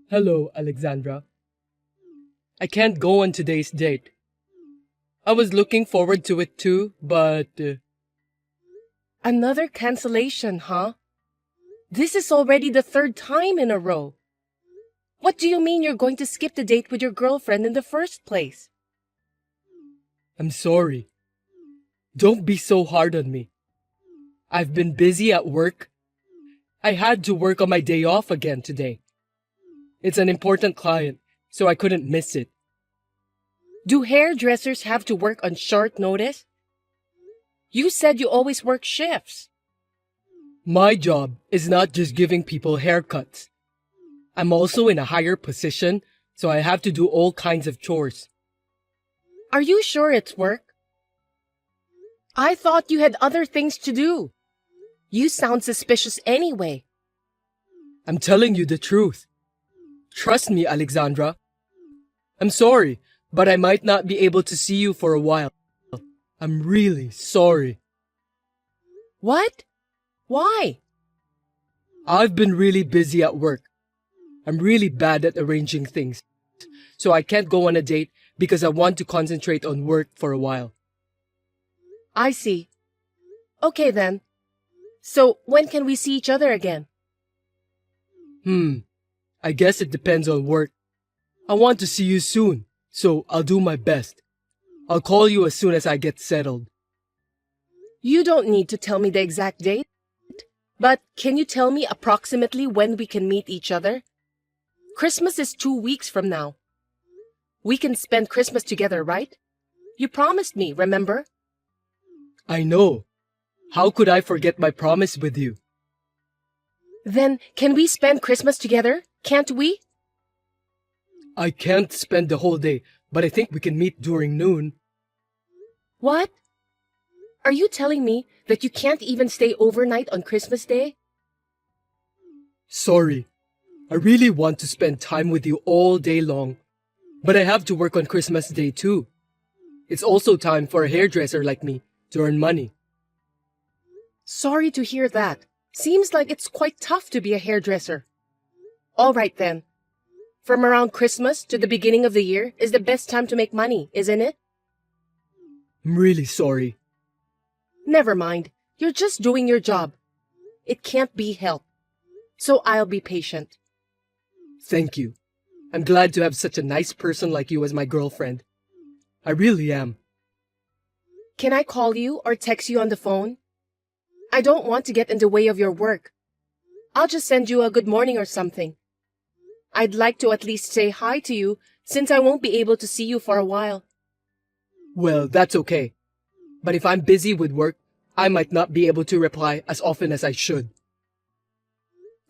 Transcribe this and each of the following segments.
Hello, Alexandra. I can't go on today's date. I was looking forward to it too, but... Another cancellation, huh? This is already the third time in a row. What do you mean you're going to skip the date with your girlfriend in the first place? I'm sorry. Don't be so hard on me. I've been busy at work. I had to work on my day off again today. It's an important client, so I couldn't miss it. Do hairdressers have to work on short notice? You said you always work shifts. My job is not just giving people haircuts. I'm also in a higher position, so I have to do all kinds of chores. Are you sure it's work? I thought you had other things to do. You sound suspicious anyway. I'm telling you the truth. Trust me, Alexandra. I'm sorry, but I might not be able to see you for a while. I'm really sorry. What? Why? I've been really busy at work. I'm really bad at arranging things, so I can't go on a date because I want to concentrate on work for a while. I see. Okay then. So when can we see each other again? I guess it depends on work. I want to see you soon, so I'll do my best. I'll call you as soon as I get settled. You don't need to tell me the exact date, but can you tell me approximately when we can meet each other? Christmas is 2 weeks from now. We can spend Christmas together, right? You promised me, remember? I know. How could I forget my promise with you? Then, can we spend Christmas together? Can't we? I can't spend the whole day, but I think we can meet during noon. What? Are you telling me that you can't even stay overnight on Christmas Day? Sorry. I really want to spend time with you all day long, but I have to work on Christmas Day too. It's also time for a hairdresser like me to earn money. Sorry to hear that. Seems like it's quite tough to be a hairdresser. All right then. From around Christmas to the beginning of the year is the best time to make money, isn't it? I'm really sorry. Never mind. You're just doing your job. It can't be helped. So I'll be patient. Thank you. I'm glad to have such a nice person like you as my girlfriend. I really am. Can I call you or text you on the phone? I don't want to get in the way of your work. I'll just send you a good morning or something. I'd like to at least say hi to you since I won't be able to see you for a while. Well, that's okay. But if I'm busy with work, I might not be able to reply as often as I should.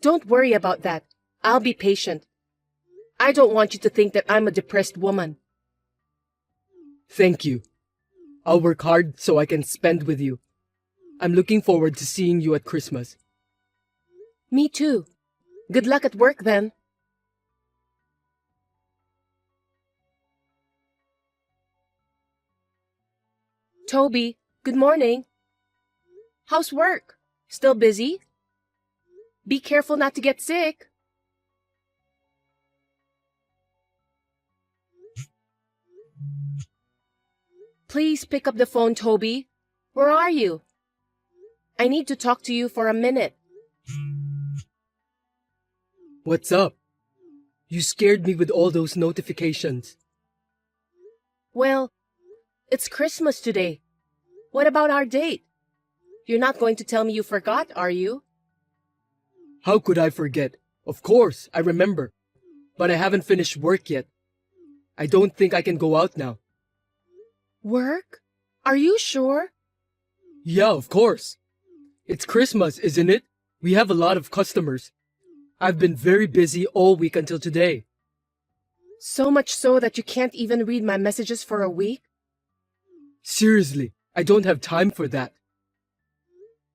Don't worry about that. I'll be patient. I don't want you to think that I'm a depressed woman. Thank you. I'll work hard so I can spend with you. I'm looking forward to seeing you at Christmas. Me too. Good luck at work then. Toby, good morning. How's work? Still busy? Be careful not to get sick. Please pick up the phone, Toby. Where are you? I need to talk to you for a minute. What's up? You scared me with all those notifications. Well, it's Christmas today. What about our date? You're not going to tell me you forgot, are you? How could I forget? Of course, I remember. But I haven't finished work yet. I don't think I can go out now. Work? Are you sure? Yeah, of course. It's Christmas, isn't it? We have a lot of customers. I've been very busy all week until today. So much so that you can't even read my messages for a week? Seriously, I don't have time for that.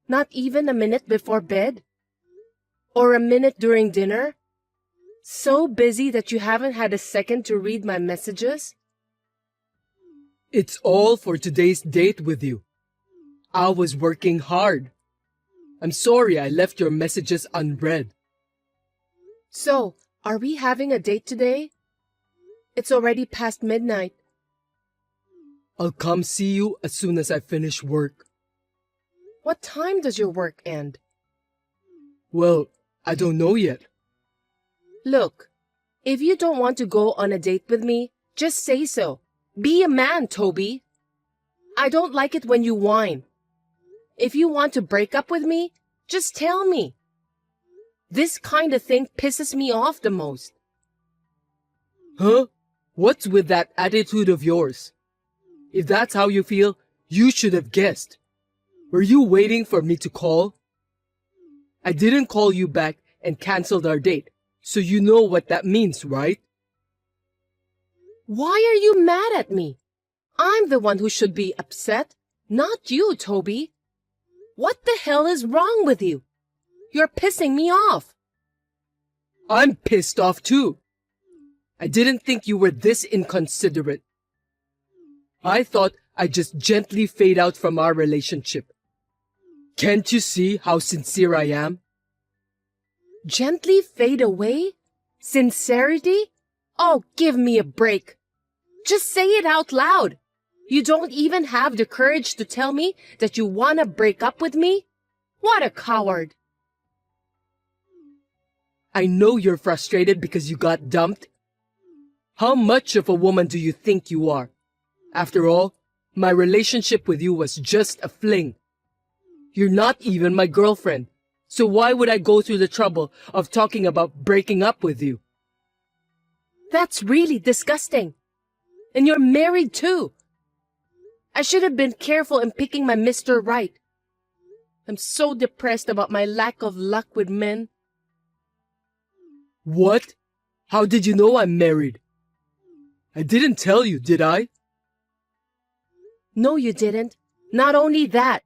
Not even a minute before bed? Or a minute during dinner? So busy that you haven't had a second to read my messages? It's all for today's date with you. I was working hard. I'm sorry I left your messages unread. So, Are we having a date today? It's already past midnight. I'll come see you as soon as I finish work. What time does your work end? Well, I don't know yet. Look, if you don't want to go on a date with me, just say so. Be a man, Toby. I don't like it when you whine. If you want to break up with me, just tell me. This kind of thing pisses me off the most. Huh? What's with that attitude of yours? If that's how you feel, you should have guessed. Were you waiting for me to call? I didn't call you back and canceled our date, so you know what that means, right? Why are you mad at me? I'm the one who should be upset, not you, Toby. What the hell is wrong with you? You're pissing me off. I'm pissed off too. I didn't think you were this inconsiderate. I thought I'd just gently fade out from our relationship. Can't you see how sincere I am? Gently fade away? Sincerity? Oh, give me a break. Just say it out loud. You don't even have the courage to tell me that you want to break up with me? What a coward. I know you're frustrated because you got dumped. How much of a woman do you think you are? After all, my relationship with you was just a fling. You're not even my girlfriend, so why would I go through the trouble of talking about breaking up with you? That's really disgusting. And you're married too. I should have been careful in picking my Mr. Right. I'm so depressed about my lack of luck with men. What? How did you know I'm married? I didn't tell you, did I? No, you didn't. Not only that,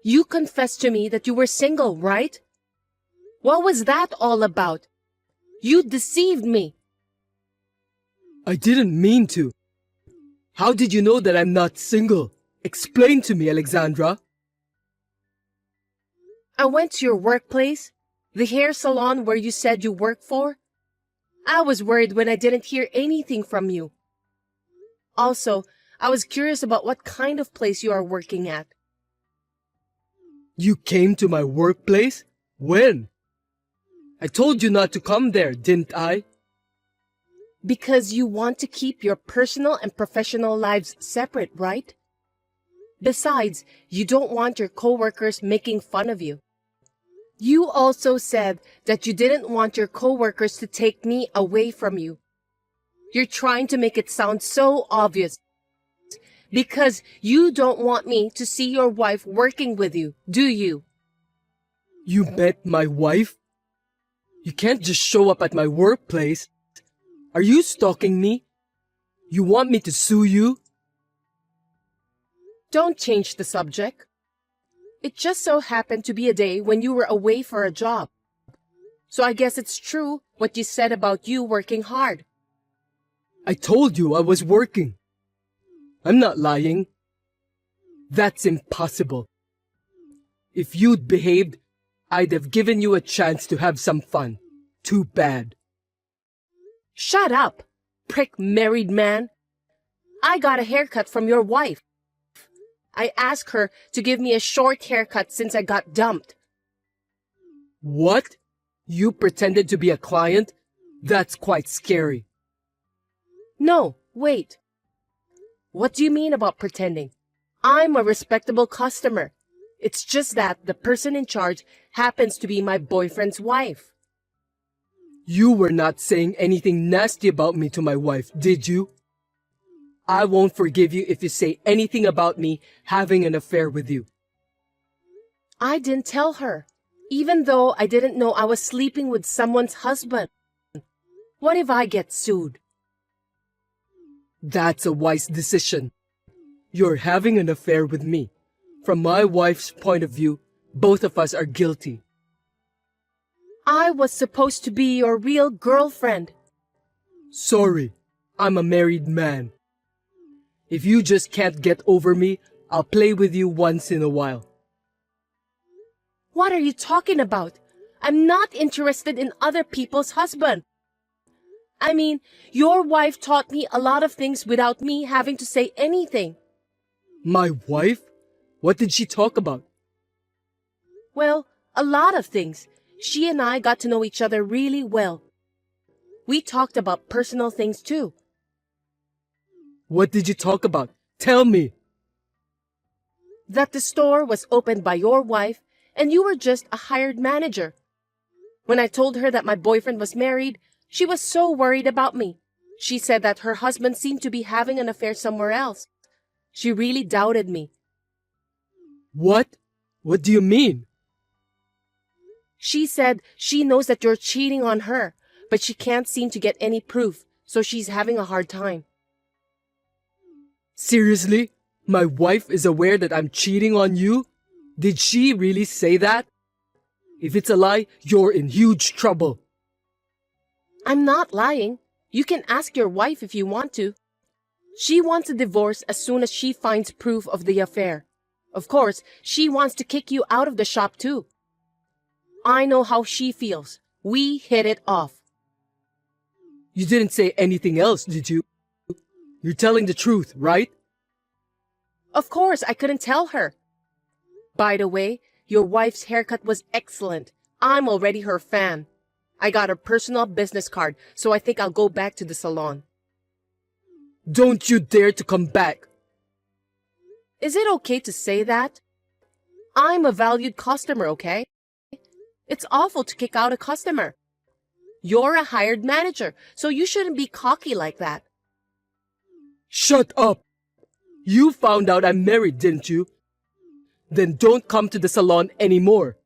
you confessed to me that you were single, right? What was that all about? You deceived me. I didn't mean to. How did you know that I'm not single? Explain to me, Alexandra. I went to your workplace, the hair salon where you said you work for. I was worried when I didn't hear anything from you. Also, I was curious about what kind of place you are working at. You came to my workplace? When? I told you not to come there, didn't I? Because you want to keep your personal and professional lives separate, right? Besides, you don't want your coworkers making fun of you. You also said that you didn't want your coworkers to take me away from you. You're trying to make it sound so obvious. Because you don't want me to see your wife working with you, do you? You met my wife? You can't just show up at my workplace. Are you stalking me? You want me to sue you? Don't change the subject. It just so happened to be a day when you were away for a job. So I guess it's true what you said about you working hard. I told you I was working. I'm not lying. That's impossible. If you'd behaved, I'd have given you a chance to have some fun. Too bad. Shut up, prick married man. I got a haircut from your wife. I asked her to give me a short haircut since I got dumped. What? You pretended to be a client? That's quite scary. No, wait. What do you mean about pretending? I'm a respectable customer. It's just that the person in charge happens to be my boyfriend's wife. You were not saying anything nasty about me to my wife, did you? I won't forgive you if you say anything about me having an affair with you. I didn't tell her, even though I didn't know I was sleeping with someone's husband. What if I get sued? That's a wise decision. You're having an affair with me. From my wife's point of view, both of us are guilty. I was supposed to be your real girlfriend. Sorry, I'm a married man. If you just can't get over me, I'll play with you once in a while. What are you talking about? I'm not interested in other people's husband. I mean, your wife taught me a lot of things without me having to say anything. My wife? What did she talk about? Well, a lot of things. She and I got to know each other really well. We talked about personal things too. What did you talk about? Tell me. That the store was opened by your wife and you were just a hired manager. When I told her that my boyfriend was married, she was so worried about me. She said that her husband seemed to be having an affair somewhere else. She really doubted me. What? What do you mean? She said she knows that you're cheating on her, but she can't seem to get any proof, so she's having a hard time. Seriously? My wife is aware that I'm cheating on you? Did she really say that? If it's a lie, you're in huge trouble. I'm not lying. You can ask your wife if you want to. She wants a divorce as soon as she finds proof of the affair. Of course, she wants to kick you out of the shop too. I know how she feels. We hit it off. You didn't say anything else, did you? You're telling the truth, right? Of course, I couldn't tell her. By the way, your wife's haircut was excellent. I'm already her fan. I got her personal business card, so I think I'll go back to the salon. Don't you dare to come back. Is it okay to say that? I'm a valued customer, okay? It's awful to kick out a customer. You're a hired manager, so you shouldn't be cocky like that. Shut up! You found out I'm married, didn't you? Then don't come to the salon anymore.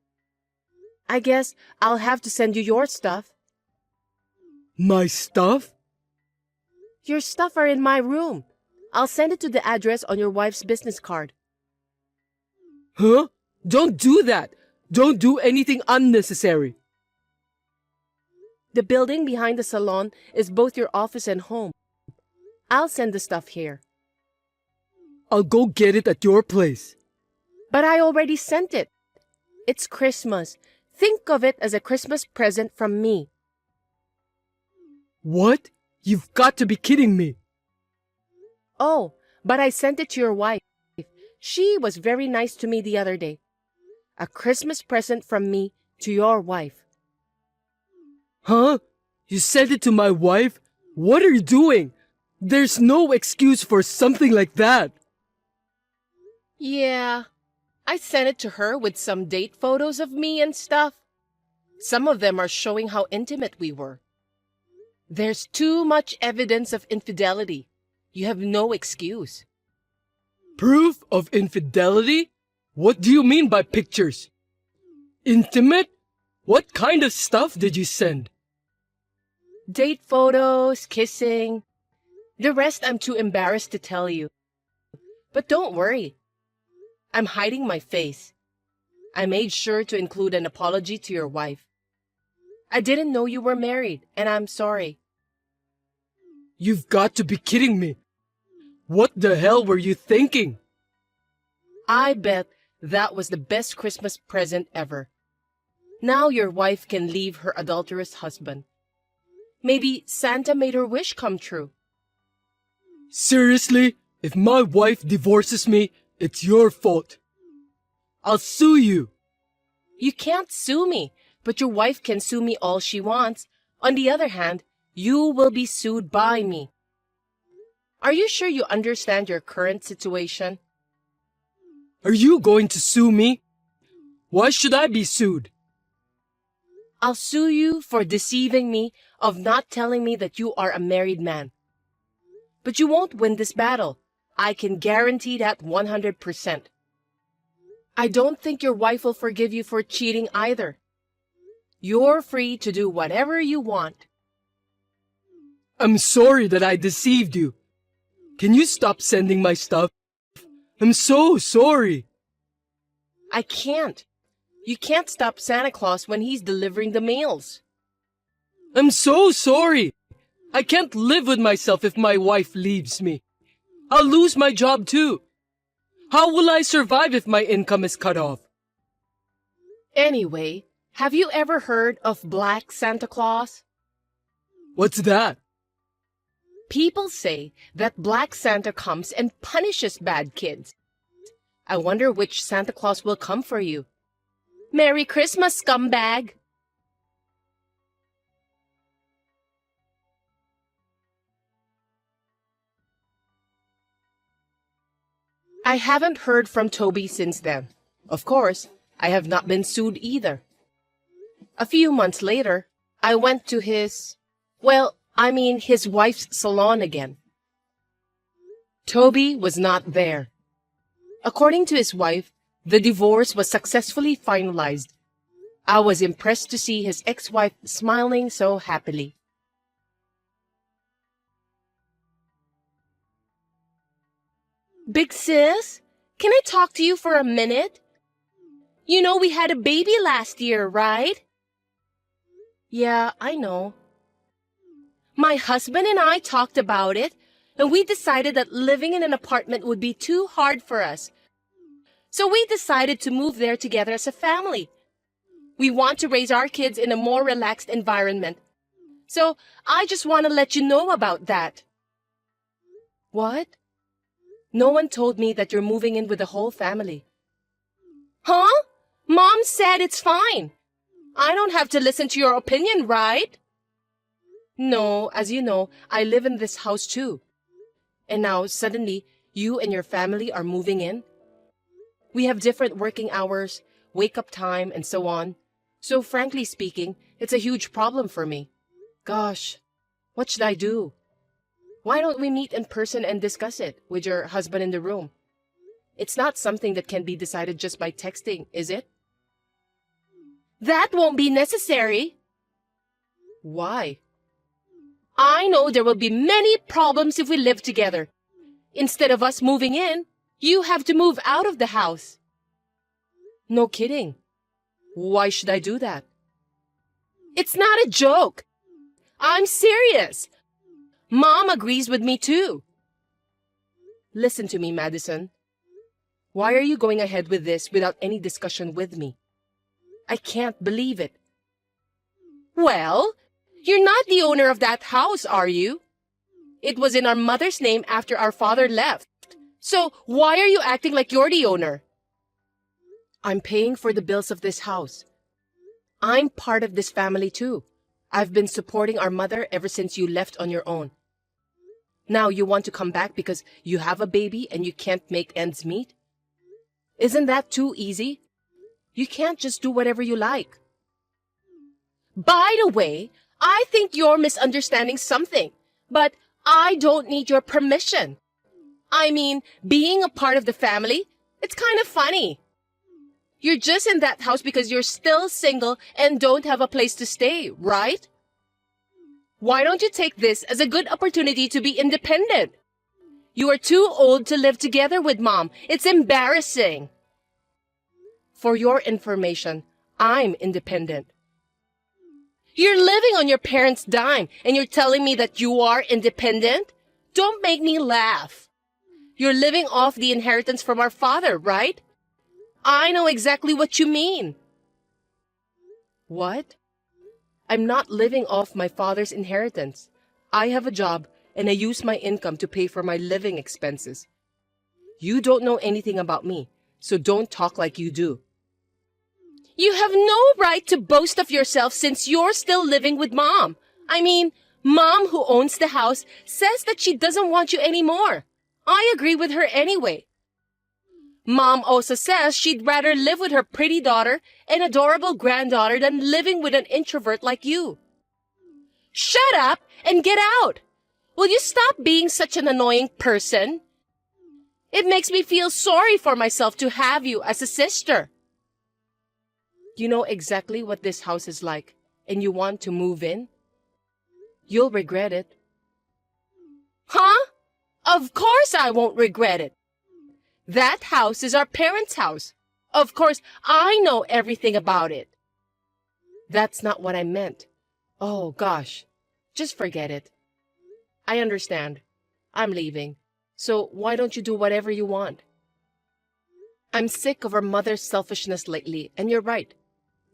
I guess I'll have to send you your stuff. My stuff? Your stuff are in my room. I'll send it to the address on your wife's business card. Huh? Don't do that! Don't do anything unnecessary. The building behind the salon is both your office and home. I'll send the stuff here. I'll go get it at your place. But I already sent it. It's Christmas. Think of it as a Christmas present from me. What? You've got to be kidding me. Oh, but I sent it to your wife. She was very nice to me the other day. A Christmas present from me to your wife. Huh? You sent it to my wife? What are you doing? There's no excuse for something like that. Yeah, I sent it to her with some date photos of me and stuff. Some of them are showing how intimate we were. There's too much evidence of infidelity. You have no excuse. Proof of infidelity? What do you mean by pictures? Intimate? What kind of stuff did you send? Date photos, kissing. The rest I'm too embarrassed to tell you. But don't worry. I'm hiding my face. I made sure to include an apology to your wife. I didn't know you were married, and I'm sorry. You've got to be kidding me. What the hell were you thinking? I bet that was the best Christmas present ever. Now your wife can leave her adulterous husband. Maybe Santa made her wish come true. Seriously? If my wife divorces me, it's your fault. I'll sue you. You can't sue me, but your wife can sue me all she wants. On the other hand, you will be sued by me. Are you sure you understand your current situation? Are you going to sue me? Why should I be sued? I'll sue you for deceiving me of not telling me that you are a married man. But you won't win this battle. I can guarantee that 100%. I don't think your wife will forgive you for cheating either. You're free to do whatever you want. I'm sorry that I deceived you. Can you stop sending my stuff? I'm so sorry. I can't. You can't stop Santa Claus when he's delivering the mails. I'm so sorry. I can't live with myself if my wife leaves me. I'll lose my job too. How will I survive if my income is cut off? Anyway, have you ever heard of Black Santa Claus? What's that? People say that Black Santa comes and punishes bad kids. I wonder which Santa Claus will come for you. Merry Christmas, scumbag! I haven't heard from Toby since then. Of course, I have not been sued either. A few months later, I went to his wife's salon again. Toby was not there. According to his wife, the divorce was successfully finalized. I was impressed to see his ex-wife smiling so happily. Big sis, can I talk to you for a minute? You know we had a baby last year, right? Yeah, I know. My husband and I talked about it, and we decided that living in an apartment would be too hard for us. So we decided to move there together as a family. We want to raise our kids in a more relaxed environment. So I just want to let you know about that. What? No one told me that you're moving in with the whole family. Huh? Mom said it's fine. I don't have to listen to your opinion, right? No, as you know, I live in this house too. And now, suddenly, you and your family are moving in? We have different working hours, wake-up time, and so on. So frankly speaking, it's a huge problem for me. Gosh, what should I do? Why don't we meet in person and discuss it with your husband in the room? It's not something that can be decided just by texting, is it? That won't be necessary. Why? I know there will be many problems if we live together. Instead of us moving in, you have to move out of the house. No kidding. Why should I do that? It's not a joke. I'm serious. Mom agrees with me too. Listen to me, Madison. Why are you going ahead with this without any discussion with me? I can't believe it. Well, you're not the owner of that house, are you? It was in our mother's name after our father left. So why are you acting like you're the owner? I'm paying for the bills of this house. I'm part of this family too. I've been supporting our mother ever since you left on your own. Now you want to come back because you have a baby and you can't make ends meet? Isn't that too easy? You can't just do whatever you like. By the way, I think you're misunderstanding something, but I don't need your permission. I mean, being a part of the family, it's kind of funny. You're just in that house because you're still single and don't have a place to stay, right? Why don't you take this as a good opportunity to be independent? You are too old to live together with Mom. It's embarrassing. For your information, I'm independent. You're living on your parents' dime and you're telling me that you are independent? Don't make me laugh. You're living off the inheritance from our father, right? I know exactly what you mean. What? I'm not living off my father's inheritance. I have a job and I use my income to pay for my living expenses. You don't know anything about me, so don't talk like you do. You have no right to boast of yourself since you're still living with Mom. I mean, Mom, who owns the house, says that she doesn't want you anymore. I agree with her anyway. Mom also says she'd rather live with her pretty daughter and adorable granddaughter than living with an introvert like you. Shut up and get out! Will you stop being such an annoying person? It makes me feel sorry for myself to have you as a sister. You know exactly what this house is like, and you want to move in? You'll regret it. Huh? Of course I won't regret it. That house is our parents' house. Of course, I know everything about it. That's not what I meant. Oh, gosh. Just forget it. I understand. I'm leaving. So why don't you do whatever you want? I'm sick of our mother's selfishness lately, and you're right.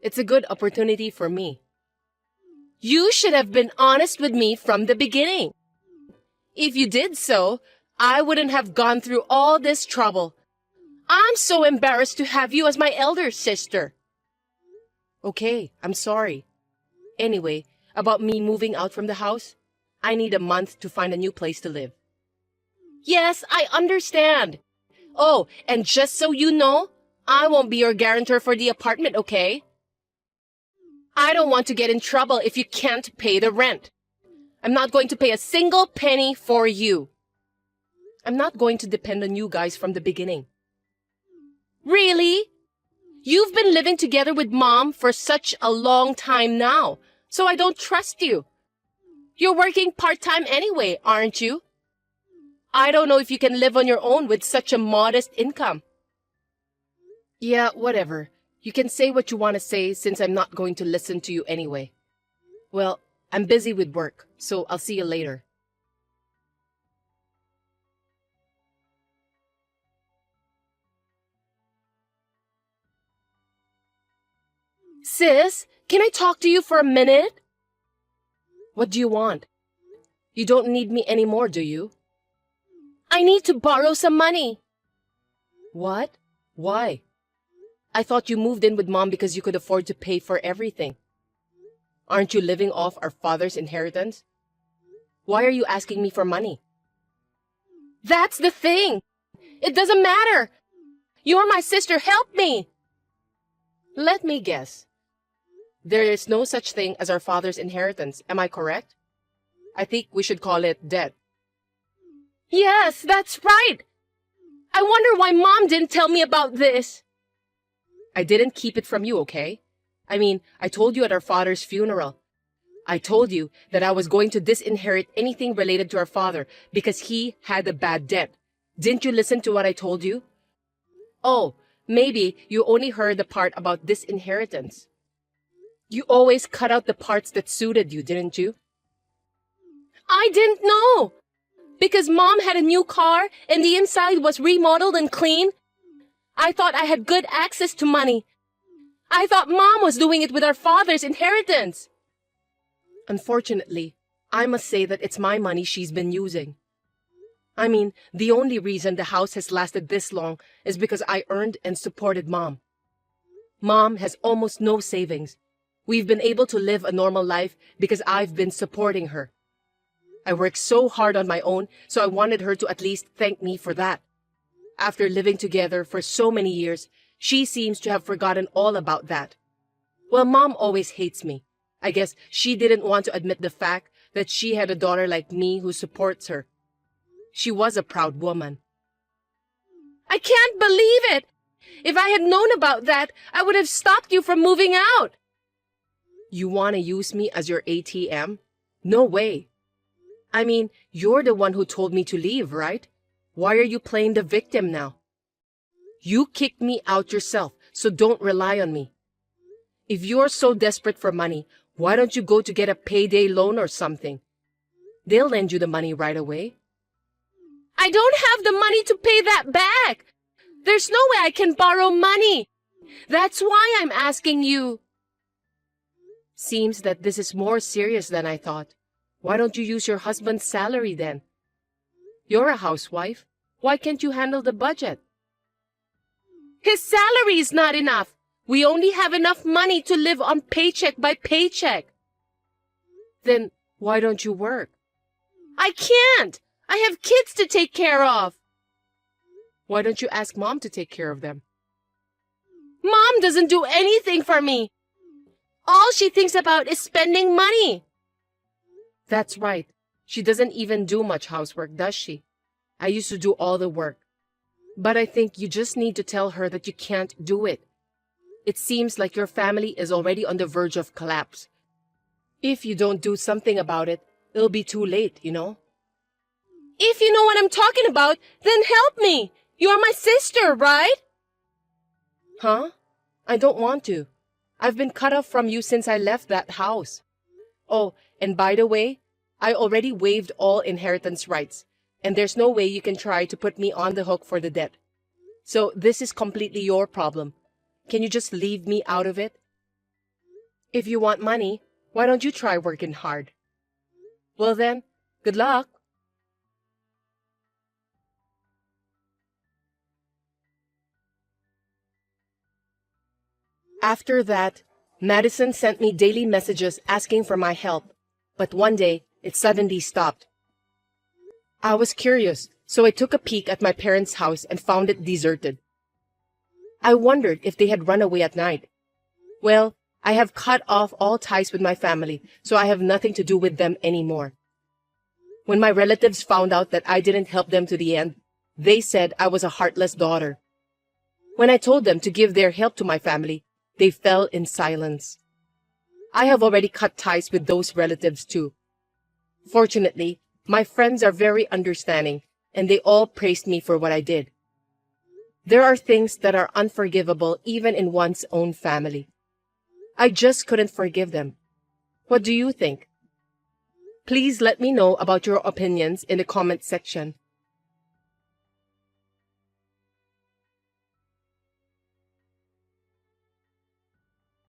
It's a good opportunity for me. You should have been honest with me from the beginning. If you did so, I wouldn't have gone through all this trouble. I'm so embarrassed to have you as my elder sister. Okay, I'm sorry. Anyway, about me moving out from the house, I need a month to find a new place to live. Yes, I understand. Oh, and just so you know, I won't be your guarantor for the apartment, okay? I don't want to get in trouble if you can't pay the rent. I'm not going to pay a single penny for you. I'm not going to depend on you guys from the beginning. Really? You've been living together with Mom for such a long time now, so I don't trust you. You're working part-time anyway, aren't you? I don't know if you can live on your own with such a modest income. Yeah, whatever. You can say what you want to say since I'm not going to listen to you anyway. Well, I'm busy with work, so I'll see you later. Sis, can I talk to you for a minute? What do you want? You don't need me anymore, do you? I need to borrow some money. What? Why? I thought you moved in with Mom because you could afford to pay for everything. Aren't you living off our father's inheritance? Why are you asking me for money? That's the thing. It doesn't matter. You're my sister. Help me. Let me guess. There is no such thing as our father's inheritance. Am I correct? I think we should call it debt. Yes, that's right. I wonder why Mom didn't tell me about this. I didn't keep it from you, okay? I mean, I told you at our father's funeral. I told you that I was going to disinherit anything related to our father because he had a bad debt. Didn't you listen to what I told you? Oh, maybe you only heard the part about disinheritance. You always cut out the parts that suited you, didn't you? I didn't know. Because Mom had a new car and the inside was remodeled and clean. I thought I had good access to money. I thought Mom was doing it with our father's inheritance. Unfortunately, I must say that it's my money she's been using. I mean, the only reason the house has lasted this long is because I earned and supported Mom. Mom has almost no savings. We've been able to live a normal life because I've been supporting her. I worked so hard on my own, so I wanted her to at least thank me for that. After living together for so many years, she seems to have forgotten all about that. Well, Mom always hates me. I guess she didn't want to admit the fact that she had a daughter like me who supports her. She was a proud woman. I can't believe it! If I had known about that, I would have stopped you from moving out. You want to use me as your ATM? No way. I mean, you're the one who told me to leave, right? Why are you playing the victim now? You kicked me out yourself, so don't rely on me. If you're so desperate for money, why don't you go to get a payday loan or something? They'll lend you the money right away. I don't have the money to pay that back. There's no way I can borrow money. That's why I'm asking you. Seems that this is more serious than I thought. Why don't you use your husband's salary then? You're a housewife. Why can't you handle the budget? His salary is not enough. We only have enough money to live on paycheck by paycheck. Then why don't you work? I can't. I have kids to take care of. Why don't you ask Mom to take care of them? Mom doesn't do anything for me. All she thinks about is spending money. That's right. She doesn't even do much housework, does she? I used to do all the work. But I think you just need to tell her that you can't do it. It seems like your family is already on the verge of collapse. If you don't do something about it, it'll be too late, you know? If you know what I'm talking about, then help me. You're my sister, right? Huh? I don't want to. I've been cut off from you since I left that house. Oh, and by the way, I already waived all inheritance rights, and there's no way you can try to put me on the hook for the debt. So this is completely your problem. Can you just leave me out of it? If you want money, why don't you try working hard? Well then, good luck. After that, Madison sent me daily messages asking for my help, but one day it suddenly stopped. I was curious, so I took a peek at my parents' house and found it deserted. I wondered if they had run away at night. Well, I have cut off all ties with my family, so I have nothing to do with them anymore. When my relatives found out that I didn't help them to the end, they said I was a heartless daughter. When I told them to give their help to my family, they fell in silence. I have already cut ties with those relatives too. Fortunately, my friends are very understanding, and they all praised me for what I did. There are things that are unforgivable even in one's own family. I just couldn't forgive them. What do you think? Please let me know about your opinions in the comment section.